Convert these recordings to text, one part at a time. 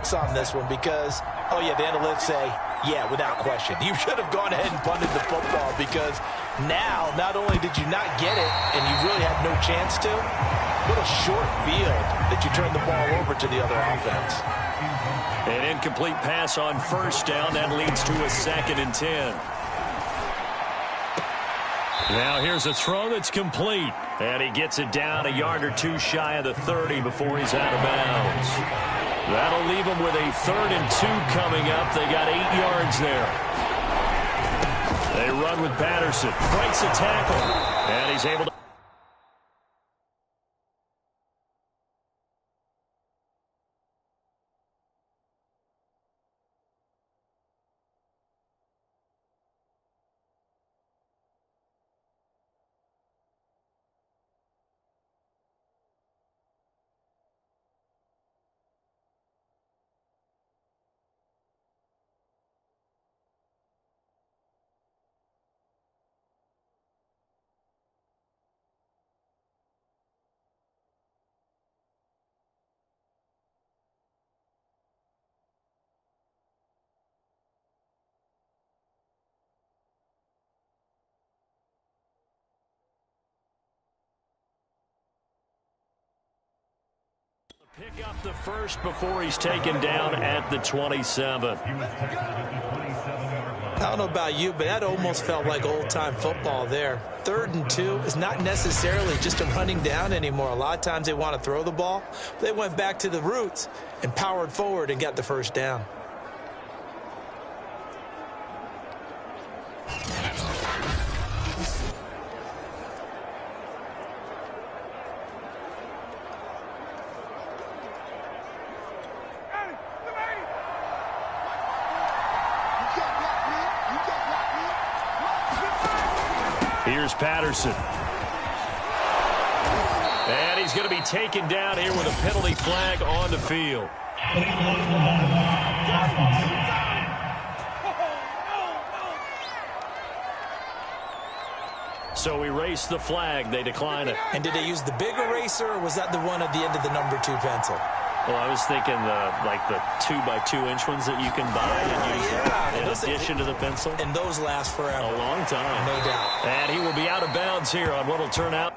analytics on this one because, oh, yeah, the analytics say, yeah, without question. You should have gone ahead and punted the football because now not only did you not get it and you really had no chance to, what a short field that you turned the ball over to the other offense. An incomplete pass on first down. That leads to a 2nd and 10. Now here's a throw that's complete. And he gets it down a yard or two shy of the 30 before he's out of bounds. That'll leave him with a 3rd and 2 coming up. They got 8 yards there. They run with Patterson. Breaks the tackle. And he's able to... Pick up the first before he's taken down at the 27. I don't know about you, but that almost felt like old-time football there. 3rd and 2 is not necessarily just a running down anymore. A lot of times they want to throw the ball. They went back to the roots and powered forward and got the first down. Here's Patterson. And he's going to be taken down here with a penalty flag on the field. So erase the flag. They decline it. And did they use the big eraser, or was that the one at the end of the number 2 pencil? Well, I was thinking the 2x2-inch ones that you can buy and use in addition to the pencil. And those last forever. A long time. No doubt. And he will be out of bounds here on what will turn out.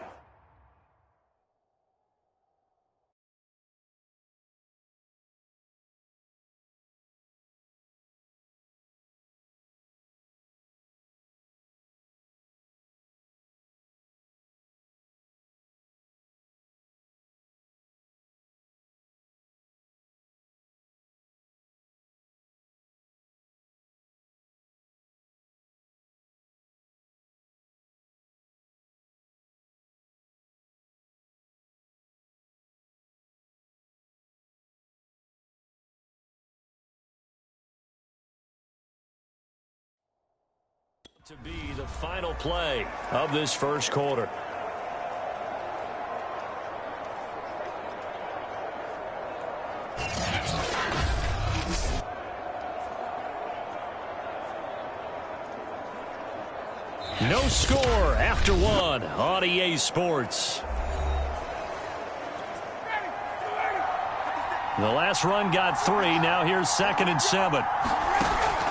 To be the final play of this first quarter. No score after 1 on EA Sports. The last run got 3. Now here's 2nd and 7.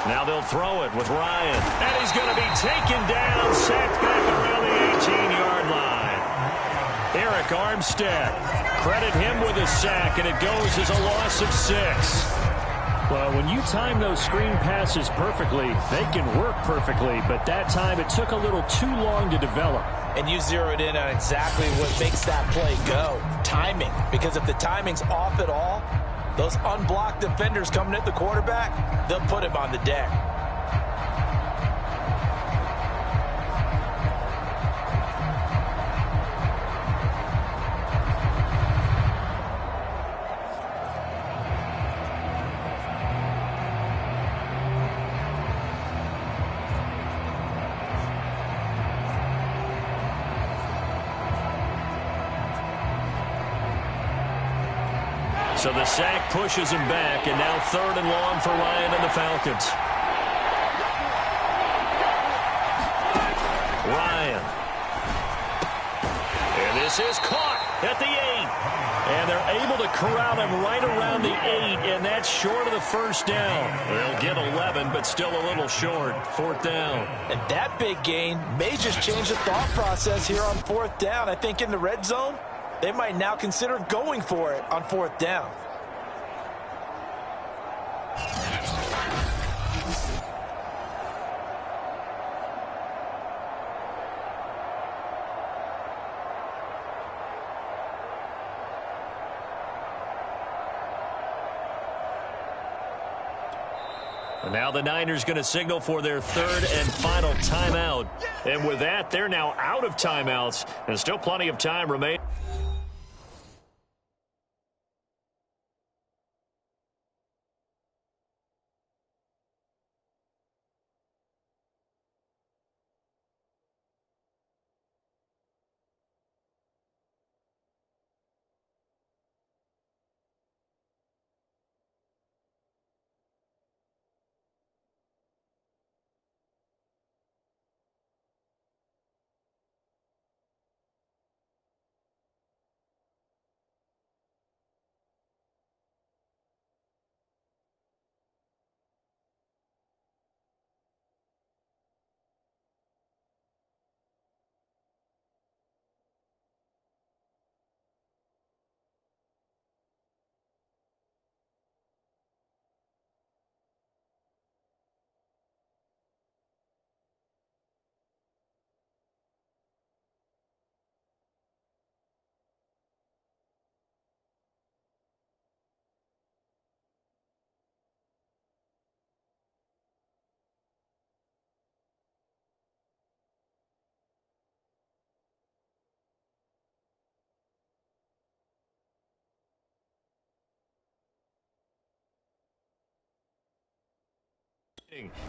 Now they'll throw it with Ryan. And he's going to be taken down, sacked back around the 18-yard line. Eric Armstead, credit him with a sack, and it goes as a loss of 6. Well, when you time those screen passes perfectly, they can work perfectly, but that time it took a little too long to develop. And you zeroed in on exactly what makes that play go. Timing. Because if the timing's off at all, those unblocked defenders coming at the quarterback, they'll put him on the deck. So the sack pushes him back, and now 3rd and long for Ryan and the Falcons. Ryan. And this is caught at the 8. And they're able to corral him right around the 8, and that's short of the first down. They'll get 11, but still a little short. 4th down. And that big gain may just change the thought process here on 4th down. I think in the red zone, they might now consider going for it on 4th down. Now the Niners going to signal for their 3rd and final timeout. And with that, they're now out of timeouts. And still plenty of time remaining.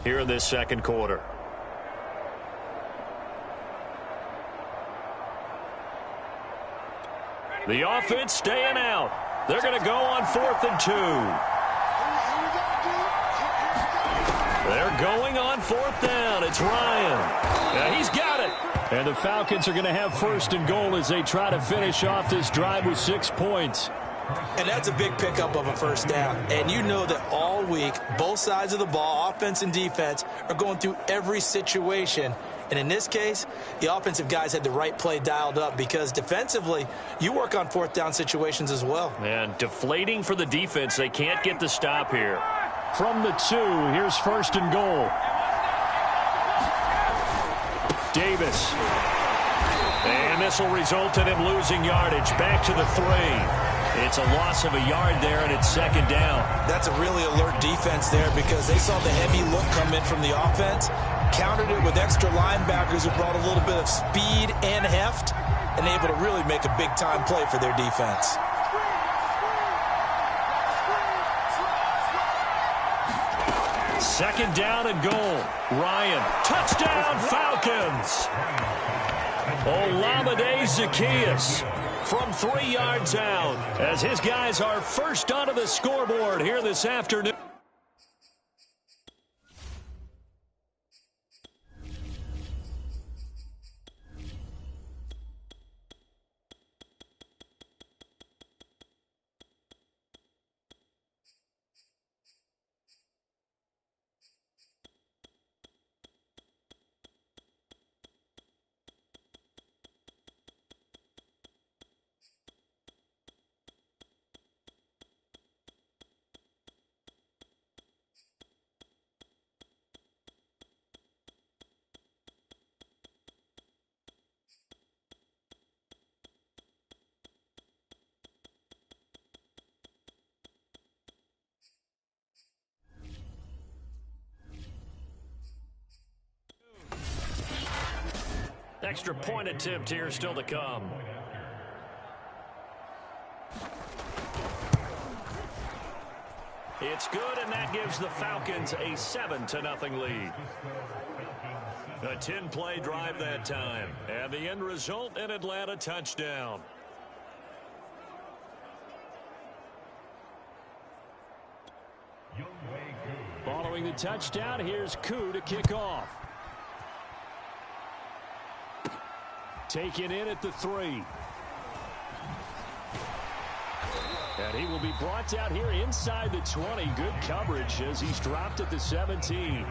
Here in this second quarter. The offense staying out. They're going to go on 4th and 2. They're going on 4th down. It's Ryan. He's got it. And the Falcons are going to have 1st and goal as they try to finish off this drive with 6 points. And that's a big pickup of a 1st down. And you know that all week, both sides of the ball, offense and defense, are going through every situation. And in this case, the offensive guys had the right play dialed up because defensively, you work on 4th down situations as well. And deflating for the defense. They can't get the stop here. From the 2, here's 1st and goal. Davis. And this will result in him losing yardage. Back to the 3. It's a loss of a yard there, and it's 2nd down. That's a really alert defense there because they saw the heavy look come in from the offense, countered it with extra linebackers who brought a little bit of speed and heft, and able to really make a big-time play for their defense. Second down and goal. Ryan, touchdown Falcons. Olamide Zaccheaus from 3 yards out as his guys are first onto the scoreboard here this afternoon. Extra point attempt here still to come. It's good, and that gives the Falcons a 7-0 lead. A 10-play drive that time. And the end result, an Atlanta touchdown. Following the touchdown, here's Koo to kick off. Taken in at the 3. And he will be brought down here inside the 20. Good coverage as he's dropped at the 17.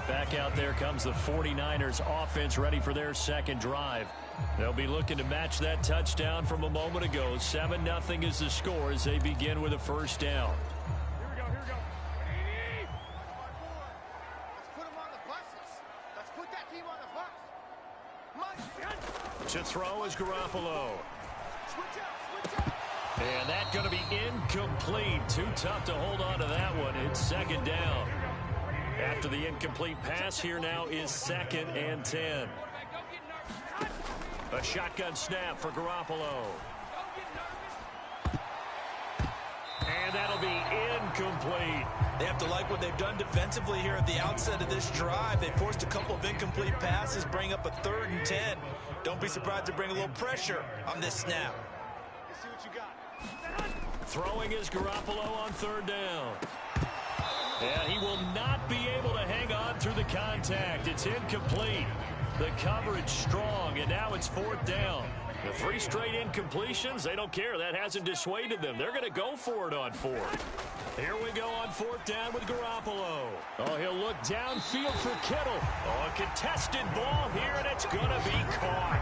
Back out there comes the 49ers offense ready for their second drive. They'll be looking to match that touchdown from a moment ago. 7-0 is the score as they begin with a first down. Here we go. Let's put them on the buses. Let's put that team on the bus. To throw is Garoppolo. Switch out. And that's going to be incomplete. Too tough to hold on to that one. It's second down. After the incomplete pass, here now is 2nd and 10. A shotgun snap for Garoppolo. And that'll be incomplete. They have to like what they've done defensively here at the outset of this drive. They forced a couple of incomplete passes, bring up a 3rd and 10. Don't be surprised to bring a little pressure on this snap. Let's see what you got. Throwing is Garoppolo on 3rd down. And he will not be able to hang on through the contact. It's incomplete. The coverage strong, and now it's 4th down. The 3 straight incompletions, they don't care. That hasn't dissuaded them. They're going to go for it on 4th. Here we go on 4th down with Garoppolo. Oh, he'll look downfield for Kittle. Oh, a contested ball here, and it's going to be caught.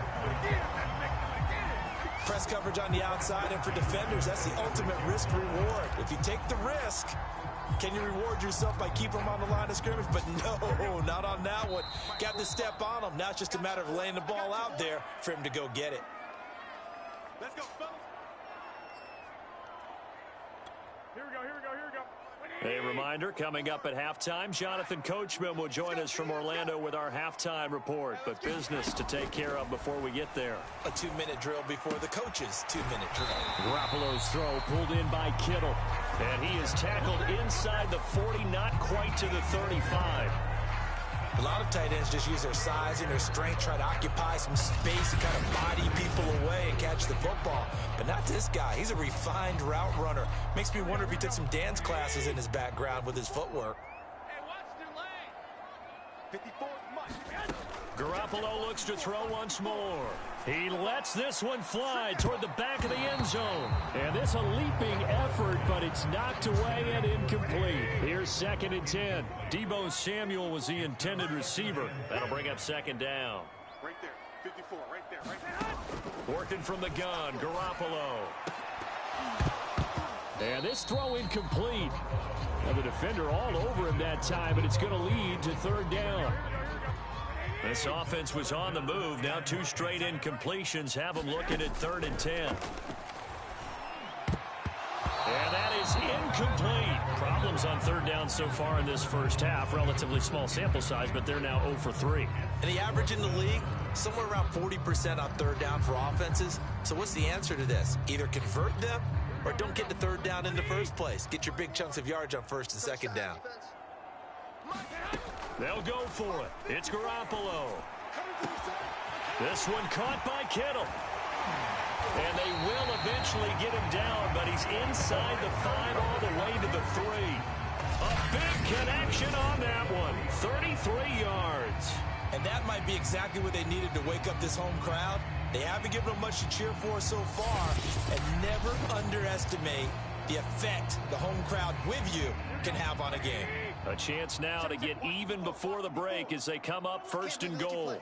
Press coverage on the outside, and for defenders, that's the ultimate risk-reward. If you take the risk, can you reward yourself by keeping them on the line of scrimmage? But no, not on that one. Got to step on them. Now it's just a matter of laying the ball out there for him to go get it. Let's go, fellas. Here we go. A reminder, coming up at halftime, Jonathan Coachman will join us from Orlando with our halftime report. But business to take care of before we get there. A 2-minute drill before the coach's 2-minute drill. Garoppolo's throw pulled in by Kittle. And he is tackled inside the 40, not quite to the 35. A lot of tight ends just use their size and their strength, try to occupy some space and kind of body people away and catch the football. But not this guy. He's a refined route runner. Makes me wonder if he took some dance classes in his background with his footwork. Hey, watch the lane. 54 much. Garoppolo looks to throw once more. He lets this one fly toward the back of the end zone. And this a leaping effort, but it's knocked away and incomplete. Here's 2nd and 10. Deebo Samuel was the intended receiver. That'll bring up 2nd down. Right there. 54. Right there. Working from the gun, Garoppolo. And this throw incomplete. Now the defender all over him that time, but it's going to lead to 3rd down. This offense was on the move. Now 2 straight incompletions have them looking at 3rd and 10. And that is incomplete. Problems on 3rd down so far in this first half. Relatively small sample size, but they're now 0 for 3. And the average in the league, somewhere around 40% on 3rd down for offenses. So what's the answer to this? Either convert them or don't get to 3rd down in the first place. Get your big chunks of yards on 1st and 2nd down. They'll go for it. It's Garoppolo. This one caught by Kittle. And they will eventually get him down, but he's inside the 5 all the way to the 3. A big connection on that one. 33 yards. And that might be exactly what they needed to wake up this home crowd. They haven't given them much to cheer for so far. And never underestimate the effect the home crowd with you can have on a game. A chance now to get even before the break as they come up 1st and goal.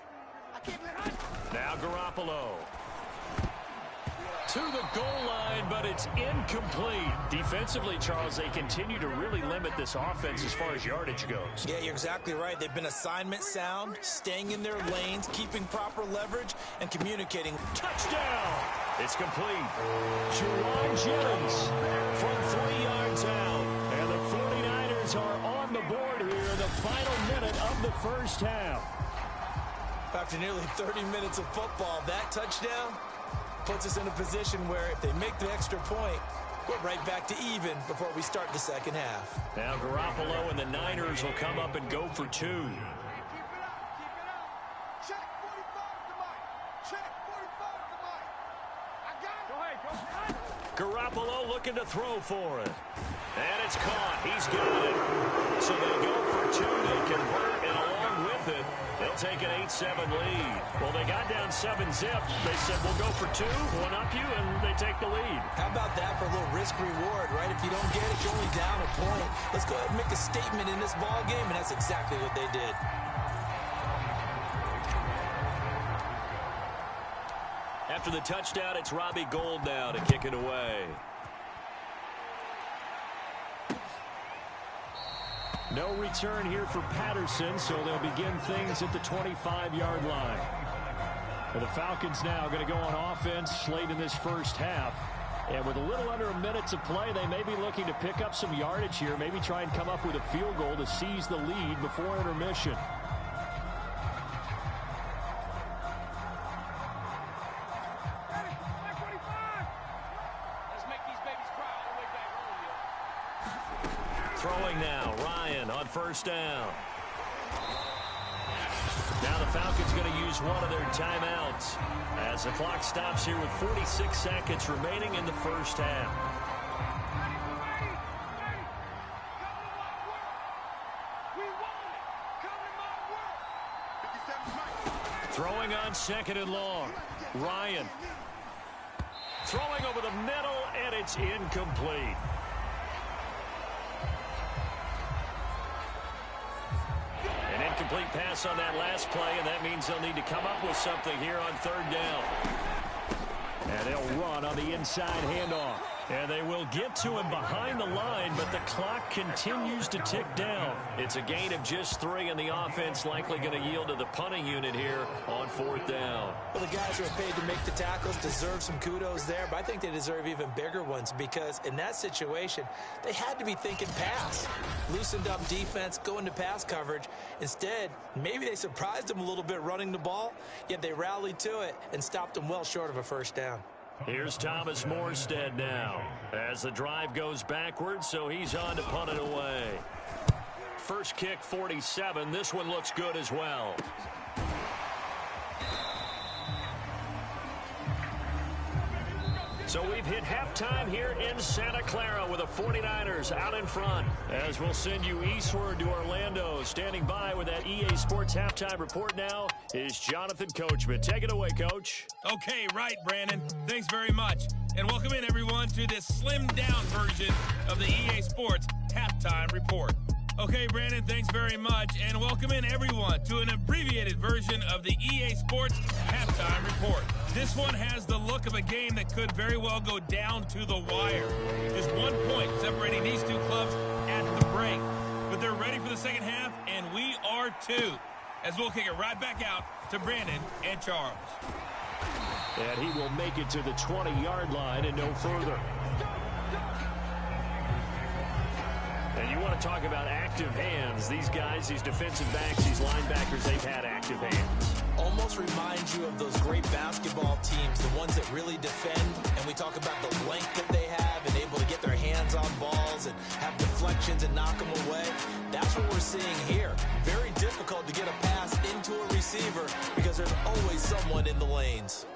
Now Garoppolo. To the goal line, but it's incomplete. Defensively, Charles, they continue to really limit this offense as far as yardage goes. Yeah, you're exactly right. They've been assignment sound, staying in their lanes, keeping proper leverage, and communicating. Touchdown! It's complete. Juwan Jennings from 3 yards out. And the 49ers are on the board here in the final minute of the first half. After nearly 30 minutes of football, that touchdown puts us in a position where if they make the extra point, we're right back to even before we start the second half. Now Garoppolo and the Niners will come up and go for 2. Keep it up. Check 45 to Mike. Check 45 to Mike. I got it. Go ahead. Garoppolo looking to throw for it. And it's caught. He's got it. So they go for two. They convert, and along with it, they'll take an 8-7 lead. Well, they got down 7-zip. They said, we'll go for two, one up you, and they take the lead. How about that for a little risk-reward, right? If you don't get it, you're only down a point. Let's go ahead and make a statement in this ball game, and that's exactly what they did. After the touchdown, it's Robbie Gould now to kick it away. No return here for Patterson, so they'll begin things at the 25-yard line. Well, the Falcons now going to go on offense late in this first half. And with a little under a minute to play, they may be looking to pick up some yardage here, maybe try and come up with a field goal to seize the lead before intermission. Throwing now, Ryan on first down. Now the Falcons going to use one of their timeouts as the clock stops here with 46 seconds remaining in the first half. Throwing on second and long. Ryan. Throwing over the middle, and it's incomplete. An incomplete pass on that last play, and that means they'll need to come up with something here on third down. And they'll run on the inside handoff. And they will get to him behind the line, but the clock continues to tick down. It's a gain of just 3, and the offense likely going to yield to the punting unit here on fourth down. Well, the guys who are paid to make the tackles deserve some kudos there, but I think they deserve even bigger ones because in that situation, they had to be thinking pass. Loosened up defense, going to pass coverage. Instead, maybe they surprised them a little bit running the ball, yet they rallied to it and stopped them well short of a first down. Here's Thomas Morstead now as the drive goes backwards, so he's on to punt it away. First kick, 47. This one looks good as well. So we've hit halftime here in Santa Clara with the 49ers out in front. As we'll send you eastward to Orlando. Standing by with that EA Sports halftime report now is Jonathan Coachman. Take it away, Coach. Okay, right, Brandon. Thanks very much. And welcome in, everyone, to this slimmed-down version of the EA Sports halftime report. Okay, Brandon, thanks very much. And welcome in, everyone, to an abbreviated version of the EA Sports halftime report. This one has the look of a game that could very well go down to the wire. Just 1 point separating these two clubs at the break. But they're ready for the second half, and we are too. As we'll kick it right back out to Brandon and Charles. And he will make it to the 20-yard line and no further. And you want to talk about active hands. These guys, these defensive backs, these linebackers, they've had active hands. Almost reminds you of those great basketball teams, the ones that really defend. And we talk about the length that they have and able to get their hands on balls and have deflections and knock them away. That's what we're seeing here. Very difficult to get a pass into a receiver because there's always someone in the lanes.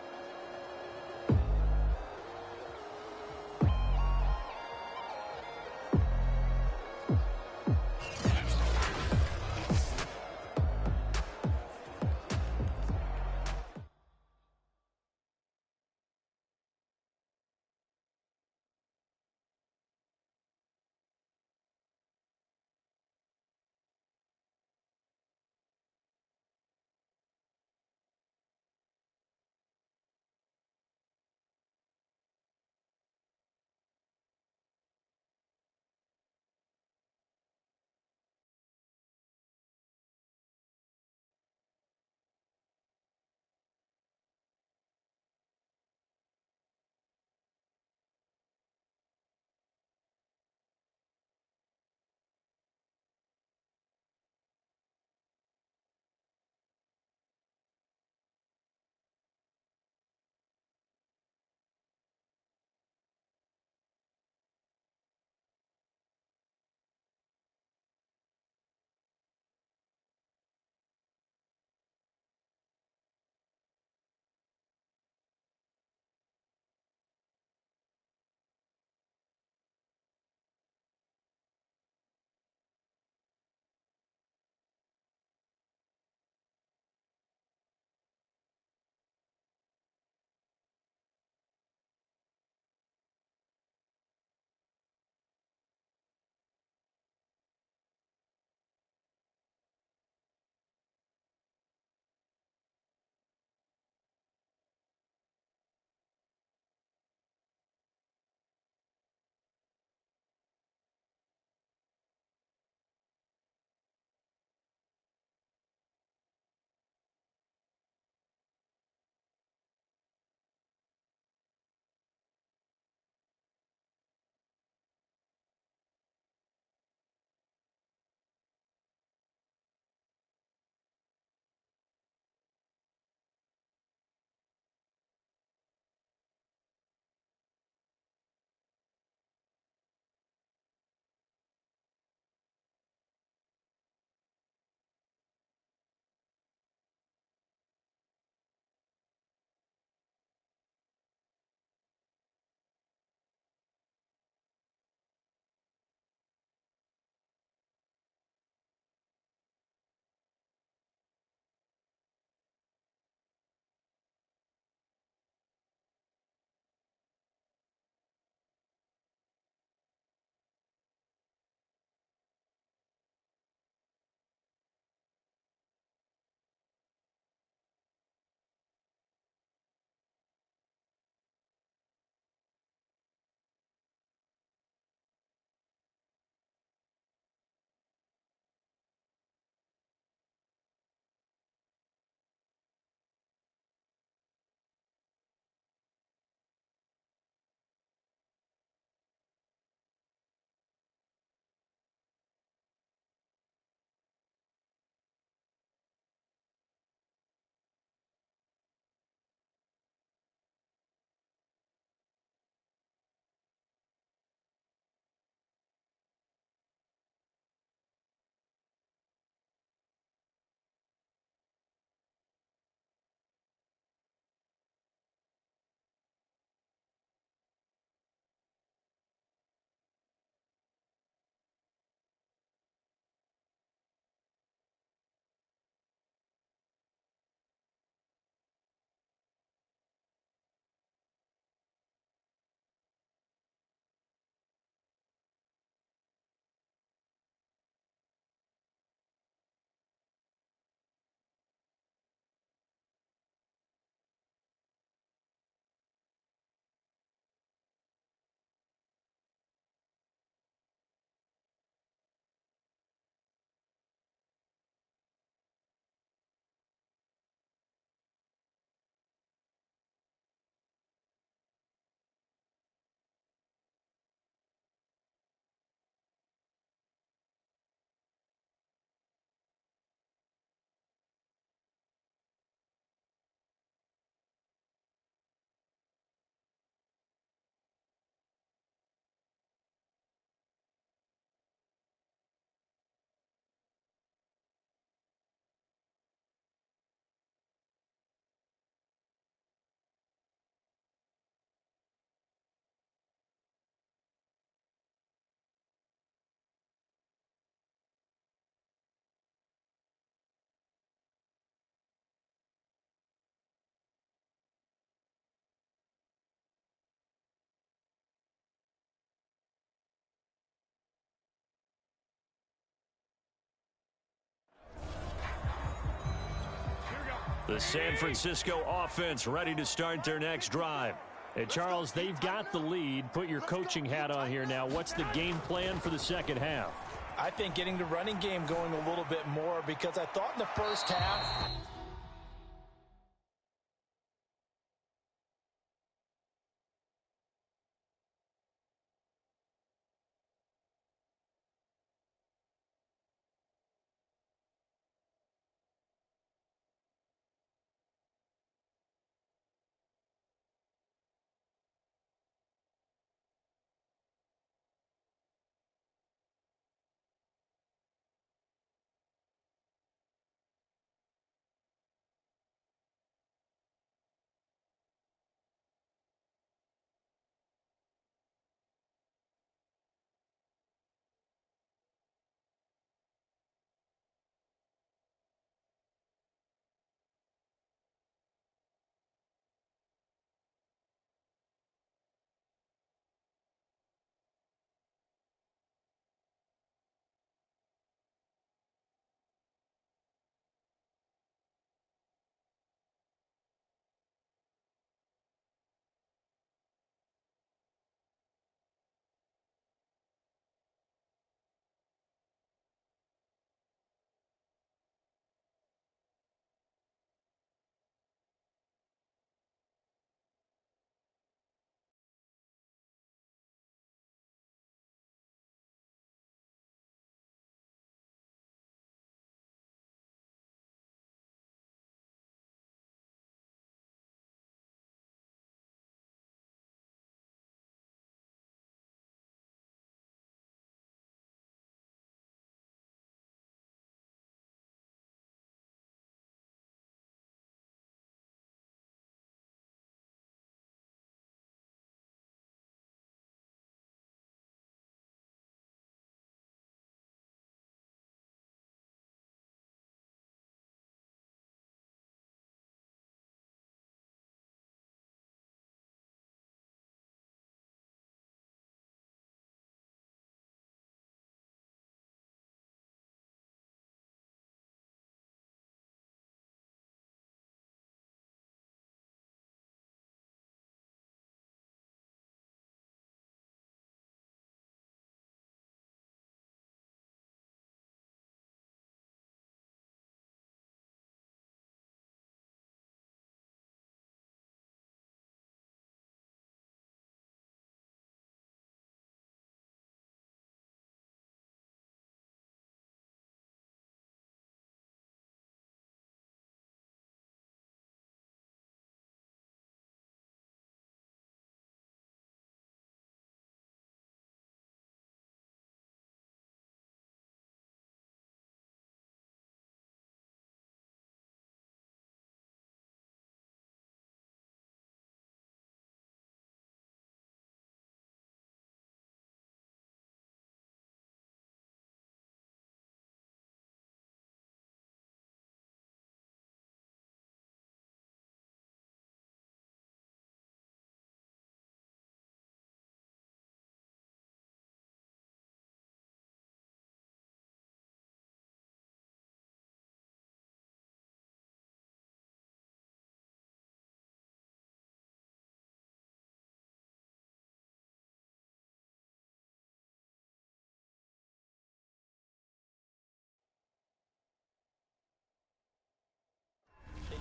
The San Francisco offense ready to start their next drive. Hey, Charles, they've got the lead. Put your coaching hat on here now. What's the game plan for the second half? I think getting the running game going a little bit more, because I thought in the first half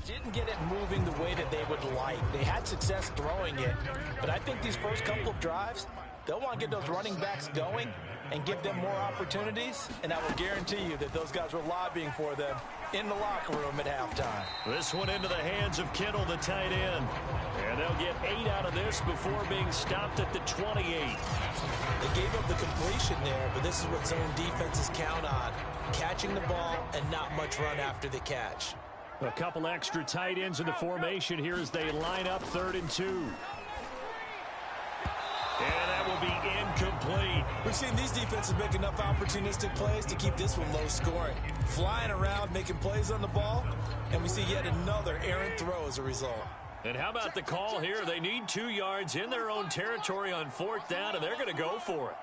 didn't get it moving the way that they would like. They had success throwing it, but I think these first couple of drives, they'll want to get those running backs going and give them more opportunities, and I will guarantee you that those guys were lobbying for them in the locker room at halftime. This one into the hands of Kittle, the tight end. And they'll get 8 out of this before being stopped at the 28. They gave up the completion there, but this is what zone defenses count on, catching the ball and not much run after the catch. A couple extra tight ends in the formation here as they line up 3rd and 2. And that will be incomplete. We've seen these defenses make enough opportunistic plays to keep this one low scoring. Flying around, making plays on the ball, and we see yet another errant throw as a result. And how about the call here? They need 2 yards in their own territory on 4th down, and they're going to go for it.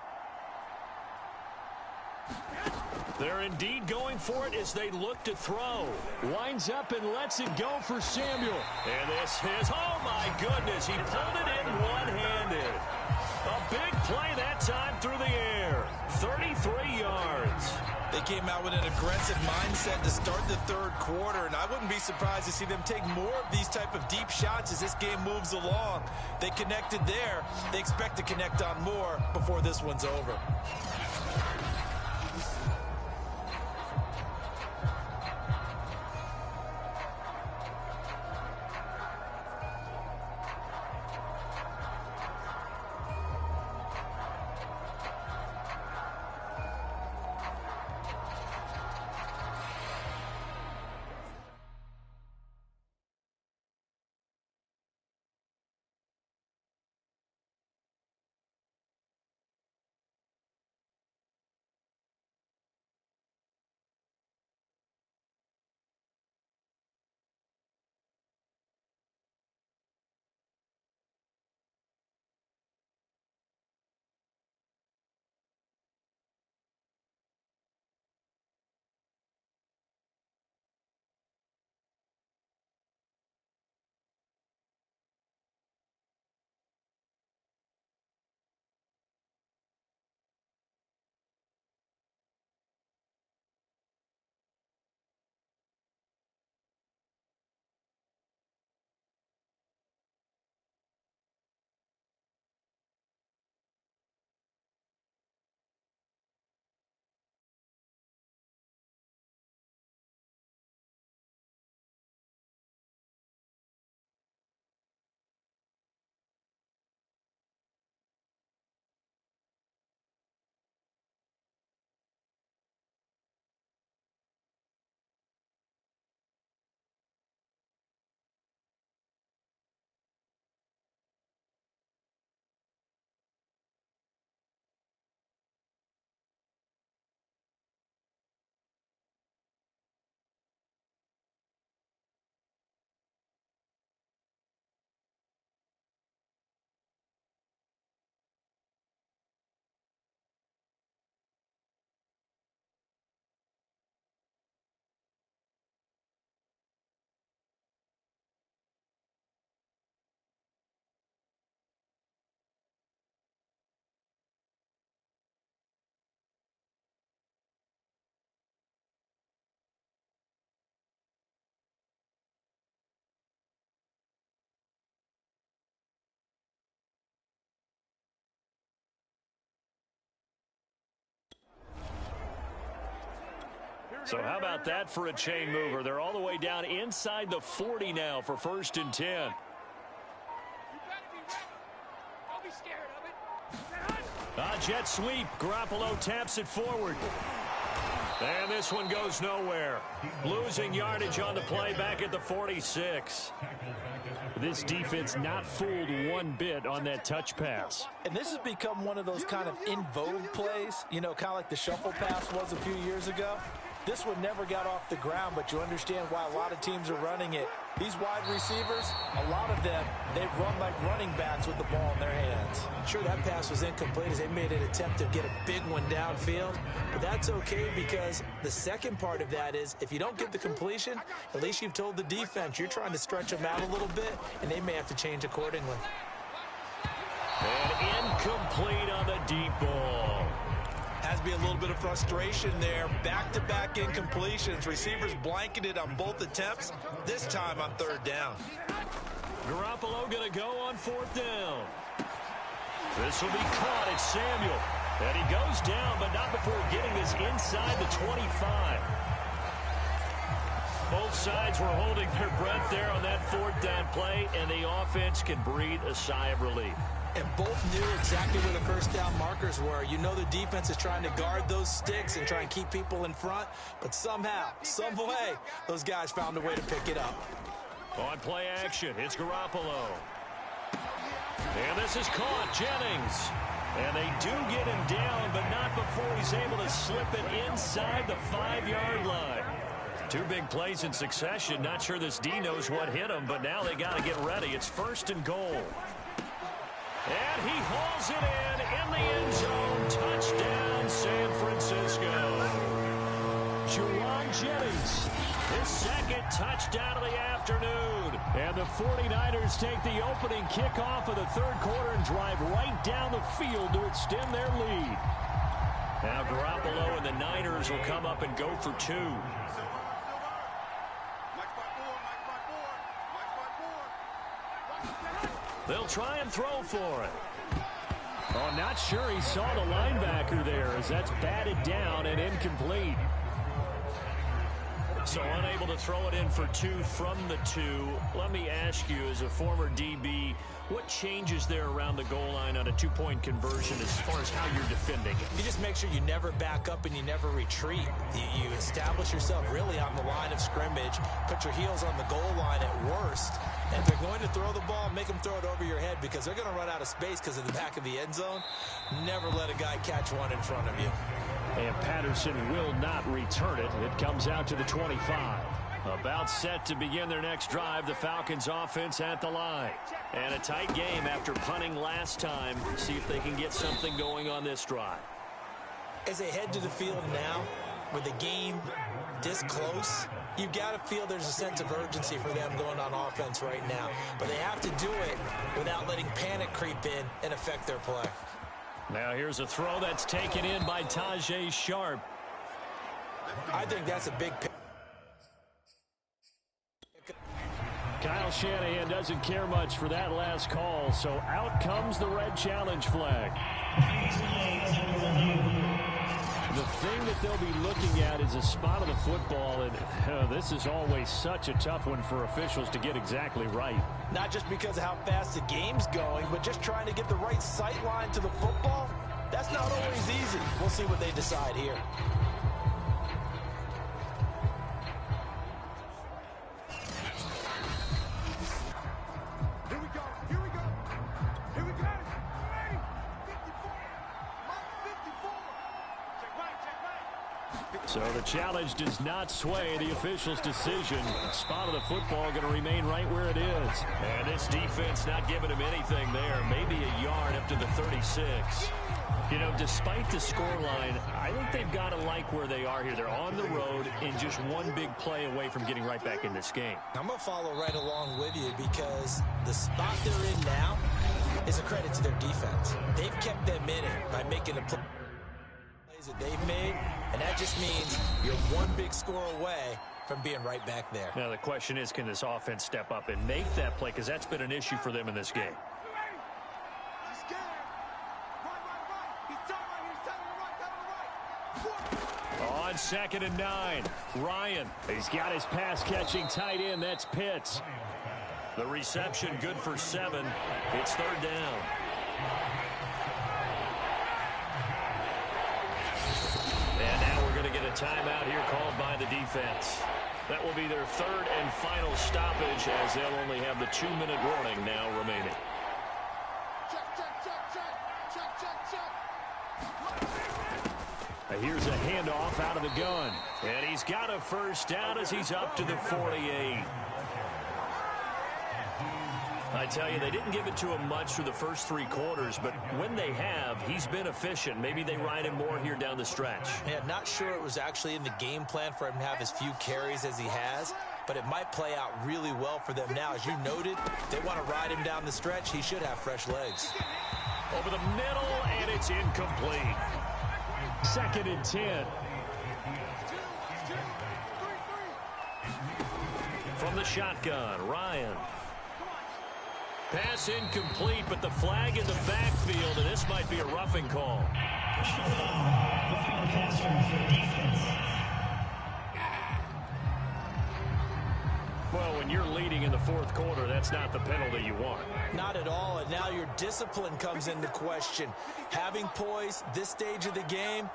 They're indeed going for it as they look to throw. Winds up and lets it go for Samuel. And this is, oh my goodness, he pulled it in one-handed. A big play that time through the air. 33 yards. They came out with an aggressive mindset to start the third quarter, and I wouldn't be surprised to see them take more of these type of deep shots as this game moves along. They connected there. They expect to connect on more before this one's over. So how about that for a chain mover? They're all the way down inside the 40 now for 1st and 10. You better be ready. Don't be scared of it. Jet sweep. Garoppolo taps it forward. And this one goes nowhere. Losing yardage on the play back at the 46. This defense not fooled one bit on that touch pass. And this has become one of those kind of in vogue plays, you know, kind of like the shuffle pass was a few years ago. This one never got off the ground, but you understand why a lot of teams are running it. These wide receivers, a lot of them, they run like running backs with the ball in their hands. Sure, that pass was incomplete as they made an attempt to get a big one downfield, but that's okay because the second part of that is if you don't get the completion, at least you've told the defense you're trying to stretch them out a little bit, and they may have to change accordingly. And incomplete on the deep ball. Has to be a little bit of frustration there. Back-to-back incompletions. Receivers blanketed on both attempts, this time on 3rd down. Garoppolo going to go on 4th down. This will be caught. It's Samuel. And he goes down, but not before getting this inside the 25. Both sides were holding their breath there on that 4th down play, and the offense can breathe a sigh of relief. And both knew exactly where the first down markers were. You know the defense is trying to guard those sticks and try and keep people in front. But somehow, some way, those guys found a way to pick it up. On play action, it's Garoppolo. And this is caught, Jennings. And they do get him down, but not before he's able to slip it inside the 5-yard line. 2 big plays in succession. Not sure this D knows what hit him, but now they got to get ready. It's 1st and goal. And he hauls it in the end zone. Touchdown, San Francisco. His second touchdown of the afternoon. And the 49ers take the opening kickoff of the third quarter and drive right down the field to extend their lead. Now Garoppolo and the Niners will come up and go for two. They'll try and throw for it. Oh, not sure he saw the linebacker there as that's batted down and incomplete. So unable to throw it in for two from the two. Let me ask you, as a former DB, what changes there around the goal line on a two-point conversion as far as how you're defending it? You just make sure you never back up and you never retreat. You establish yourself really on the line of scrimmage, put your heels on the goal line at worst. And if they're going to throw the ball, make them throw it over your head because they're going to run out of space because of the back of the end zone. Never let a guy catch one in front of you. And Patterson will not return it. It comes out to the 25. About set to begin their next drive. The Falcons offense at the line. And a tight game after punting last time. See if they can get something going on this drive. As they head to the field now, with the game this close, you've got to feel there's a sense of urgency for them going on offense right now. But they have to do it without letting panic creep in and affect their play. Now here's a throw that's taken in by Tajay Sharp. I think that's a big pick. Kyle Shanahan doesn't care much for that last call, so out comes the red challenge flag. The thing that they'll be looking at is a spot of the football, and this is always such a tough one for officials to get exactly right. Not just because of how fast the game's going, but just trying to get the right sight line to the football. That's not always easy. We'll see what they decide here. So the challenge does not sway the official's decision. Spot of the football going to remain right where it is. And this defense not giving him anything there. Maybe a yard up to the 36. You know, despite the scoreline, I think they've got to like where they are here. They're on the road and just one big play away from getting right back in this game. I'm going to follow right along with you because the spot they're in now is a credit to their defense. They've kept them in it by making the plays that they've made, and that just means you're one big score away from being right back there. Now the question is, can this offense step up and make that play, because that's been an issue for them in this game. On 2nd and 9, Ryan. He's got his pass-catching tight end. That's Pitts. The reception good for 7. It's 3rd down. And now we're going to get a timeout here called by the defense. That will be their 3rd and final stoppage, as they'll only have the 2-minute warning now remaining. Here's a handoff out of the gun. And he's got a first down as he's up to the 48. I tell you, they didn't give it to him much through the first 3 quarters, but when they have, he's been efficient. Maybe they ride him more here down the stretch. Yeah, not sure it was actually in the game plan for him to have as few carries as he has, but it might play out really well for them now. As you noted, they want to ride him down the stretch. He should have fresh legs. Over the middle, and it's incomplete. 2nd and 10. From the shotgun, Ryan. Pass incomplete, but the flag in the backfield, and this might be a roughing call. Well, when you're leading in the 4th quarter, that's not the penalty you want. Not at all, and now your discipline comes into question. Having poise this stage of the game,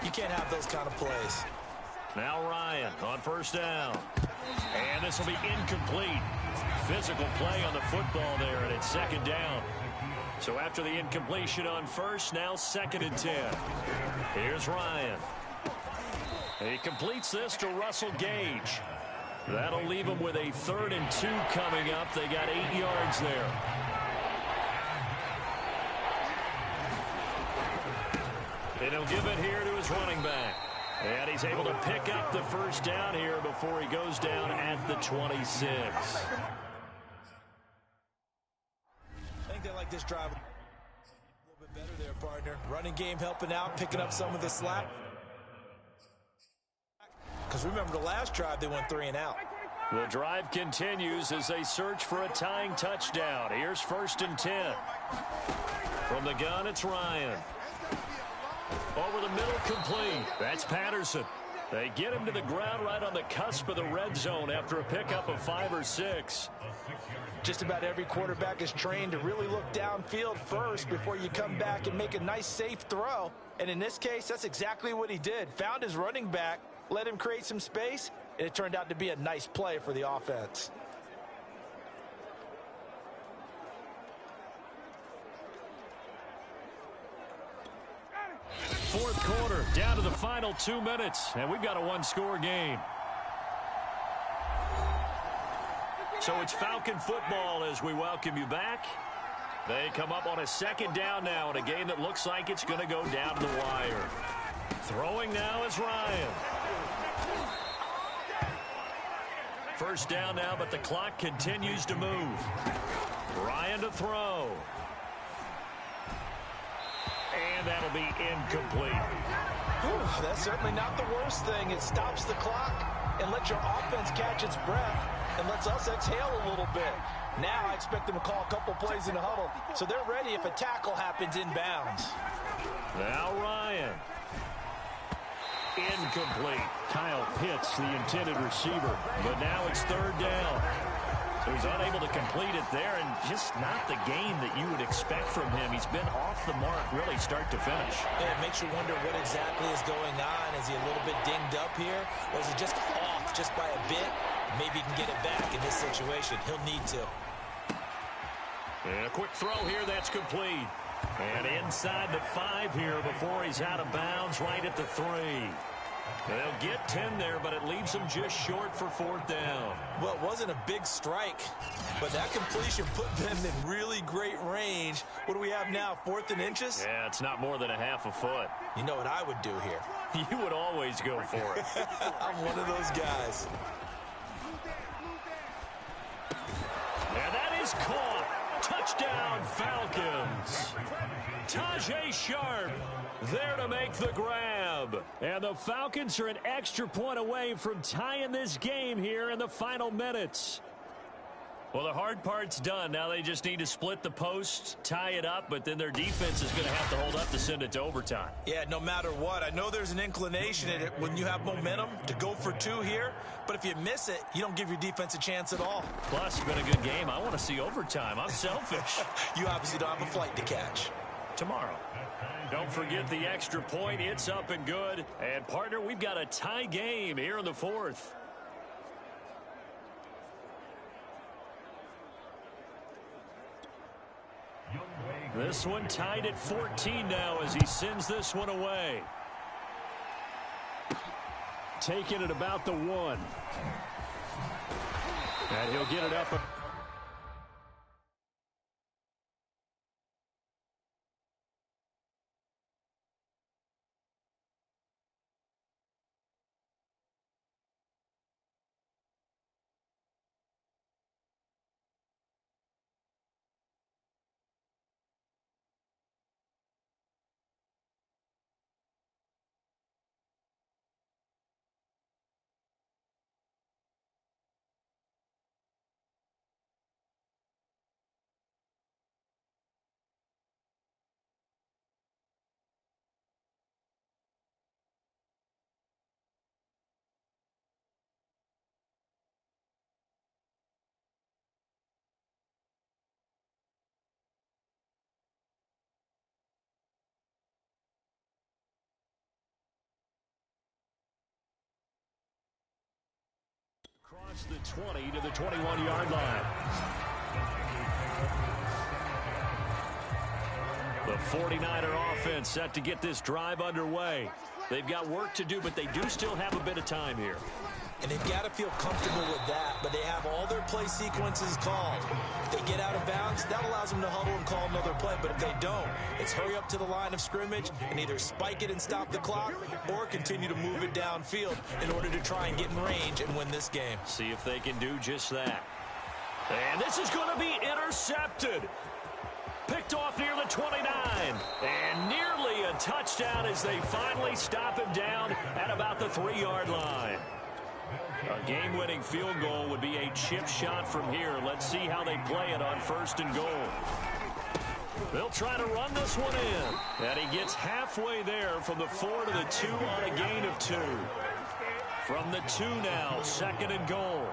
you can't have those kind of plays. Now Ryan on 1st down. And this will be incomplete. Physical play on the football there, and it's 2nd down. So after the incompletion on 1st, now 2nd and 10. Here's Ryan. He completes this to Russell Gage. That'll leave him with a 3rd and 2 coming up. They got 8 yards there. And he'll give it here to his running back. And he's able to pick up the first down here before he goes down at the 26. I think they like this drive a little bit better there, partner. Running game helping out, picking up some of the slack. Because remember, the last drive, they went 3 and out. The drive continues as they search for a tying touchdown. Here's 1st and 10. From the gun, it's Ryan. Over the middle, complete. That's Patterson. They get him to the ground right on the cusp of the red zone after a pickup of 5 or 6. Just about every quarterback is trained to really look downfield first before you come back and make a nice, safe throw. And in this case, that's exactly what he did. Found his running back, let him create some space, and it turned out to be a nice play for the offense. Fourth quarter, down to the final 2 minutes, and we've got a one-score game. So it's Falcon football as we welcome you back. They come up on a 2nd down now in a game that looks like it's going to go down to the wire. Throwing now is Ryan. First down now, but the clock continues to move. Ryan to throw. And that'll be incomplete. Whew, that's certainly not the worst thing. It stops the clock and lets your offense catch its breath and lets us exhale a little bit. Now I expect them to call a couple plays in the huddle, so they're ready if a tackle happens inbounds. Now Ryan. Incomplete. Kyle Pitts, the intended receiver, but now it's 3rd down. So he's unable to complete it there, and just not the game that you would expect from him. He's been off the mark really start to finish. Yeah, it makes you wonder what exactly is going on. Is he a little bit dinged up here, or is he just off just by a bit? Maybe he can get it back in this situation. He'll need to. And a quick throw here, that's complete. And inside the 5 here before he's out of bounds right at the 3. They'll get 10 there, but it leaves them just short for 4th down. Well, it wasn't a big strike, but that completion put them in really great range. What do we have now, 4th and inches? Yeah, it's not more than a half a foot. You know what I would do here? You would always go for it. I'm one of those guys. And that is caught. Touchdown, Falcons. Tajay Sharp there to make the grab. And the Falcons are an extra point away from tying this game here in the final minutes. Well, the hard part's done. Now they just need to split the post, tie it up, but then their defense is going to have to hold up to send it to overtime. Yeah, no matter what. I know there's an inclination in it when you have momentum to go for 2 here, but if you miss it, you don't give your defense a chance at all. Plus, it's been a good game. I want to see overtime. I'm selfish. You obviously don't have a flight to catch. Tomorrow. Don't forget the extra point. It's up and good. And, partner, we've got a tie game here in the 4th. This one tied at 14 now as he sends this one away. Taking it about the 1. And he'll get it up. Across the 20 to the 21-yard line. The 49er offense set to get this drive underway. They've got work to do, but they do still have a bit of time here. And they've got to feel comfortable with that, but they have all their play sequences called. If they get out of bounds, that allows them to huddle and call another play, but if they don't, it's hurry up to the line of scrimmage and either spike it and stop the clock or continue to move it downfield in order to try and get in range and win this game. See if they can do just that. And this is going to be intercepted. Picked off near the 29. And nearly a touchdown as they finally stop him down at about the 3-yard line. A game-winning field goal would be a chip shot from here. Let's see how they play it on 1st and goal. They'll try to run this one in. And he gets halfway there from the 4 to the 2 on a gain of 2. From the 2 now, 2nd and goal.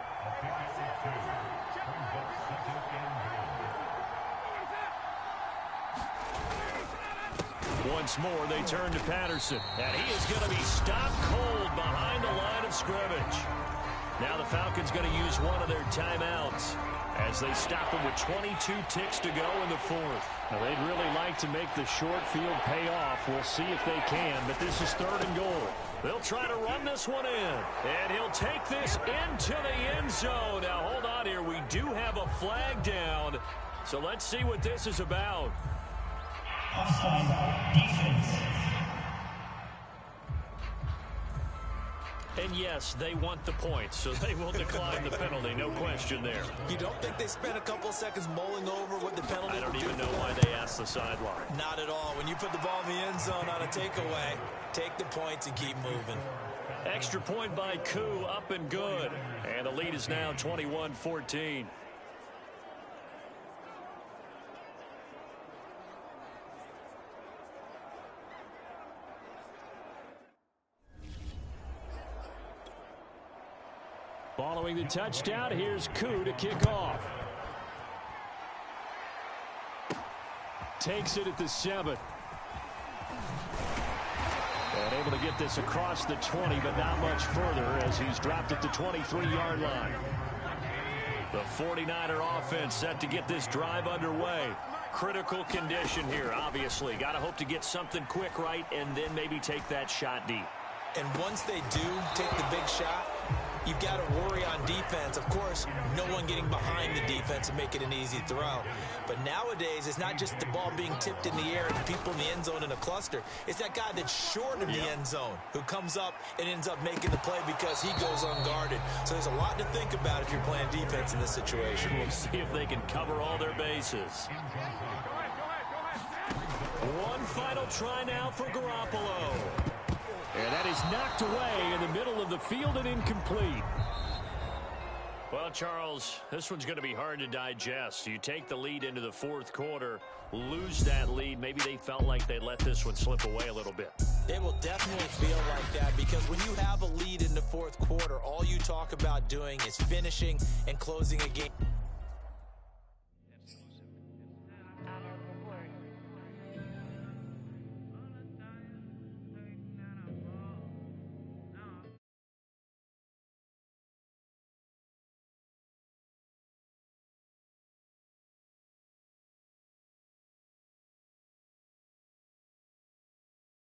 Once more, they turn to Patterson. And he is going to be stopped cold behind the line of scrimmage. Now the Falcons going to use one of their timeouts as they stop him with 22 ticks to go in the 4th. Now they'd really like to make the short field pay off. We'll see if they can, but this is 3rd and goal. They'll try to run this one in, and he'll take this into the end zone. Now hold on here. We do have a flag down, so let's see what this is about. Offside defense. And yes, they want the points, so they will decline the penalty. No question there. You don't think they spent a couple of seconds mulling over what the penalty I don't would even do know for why them? they asked the sideline. Not at all. When you put the ball in the end zone on a takeaway, take the points and keep moving. Extra point by Koo, up and good. And the lead is now 21-14. Following the touchdown, here's Koo to kick off. Takes it at the 7. And able to get this across the 20, but not much further as he's dropped at the 23-yard line. The 49er offense set to get this drive underway. Critical condition here, obviously. Got to hope to get something quick right and then maybe take that shot deep. And once they do take the big shot, you've got to worry on defense. Of course, no one getting behind the defense and make it an easy throw. But nowadays, it's not just the ball being tipped in the air and people in the end zone in a cluster. It's that guy that's short of the end zone who comes up and ends up making the play because he goes unguarded. So there's a lot to think about if you're playing defense in this situation. We'll see if they can cover all their bases. One final try now for Garoppolo. And that is knocked away in the middle of the field and incomplete. Well, Charles, this one's going to be hard to digest. You take the lead into the 4th quarter, lose that lead. Maybe they felt like they let this one slip away a little bit. It will definitely feel like that because when you have a lead in the 4th quarter, all you talk about doing is finishing and closing a game.